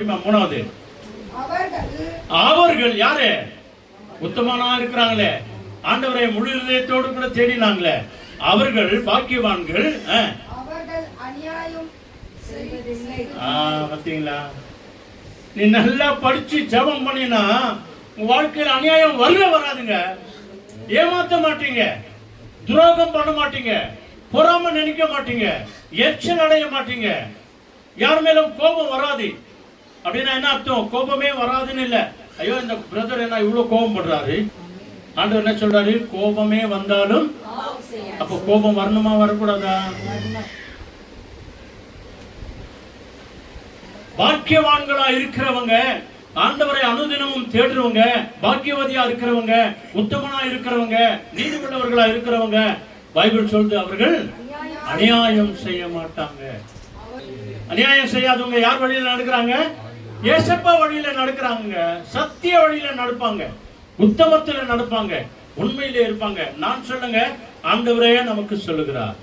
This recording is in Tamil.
மூணாவது, அவர்கள் யாரு? உத்தமனா இருக்கிறாங்களே, ஆண்டவரை முழு இதயத்தோடு கூட தேடினாங்களே, அவர்கள் பாக்கியவான்கள். பாத்தீங்களா? நீ நல்லா படிச்சு ஜெபம் பண்ணினா உங்க வாழ்க்கையில் அநியாயம் வராதுங்க. ஏமாத்த மாட்டீங்க, துரோகம் பண்ண மாட்டீங்க, பொறாம நினைக்க மாட்டீங்க, எச்சல் அடைய மாட்டீங்க, யார் மேலும் கோபம் வராது. அப்படின்னா என்ன அர்த்தம்? கோபமே வராதுன்னு இல்ல. ஐயோ இந்த பிரதர் என்ன இவ்வளவு கோபம் பண்றாரு, ஆண்டவர் என்ன சொல்றாரு? கோபமே வந்தாலும். அப்ப கோபம் வரணுமா வரக்கூடாதா? பாக்கியவான்களா இருக்கிறவங்க, ஆண்டவரை அனுதினமும் தேடுறவங்க, பாக்கியவதியா இருக்கிறவங்க, உத்தமனா இருக்கிறவங்க, நீதிபதிகளா இருக்கிறவங்க, பைபிள் சொல்லுது அவர்கள் அநியாயம் செய்ய மாட்டாங்க. அநியாயம் செய்யாதவங்க யார் வழியில நடக்கிறாங்க? ஏசப்பா வழியில நடக்கிறாங்க, சத்திய வழியில நடப்பாங்க, உத்தமத்துல நடப்பாங்க, உண்மையிலே இருப்பாங்க. நான் சொல்லுங்க, ஆண்டவரே நமக்கு சொல்லுகிறார்.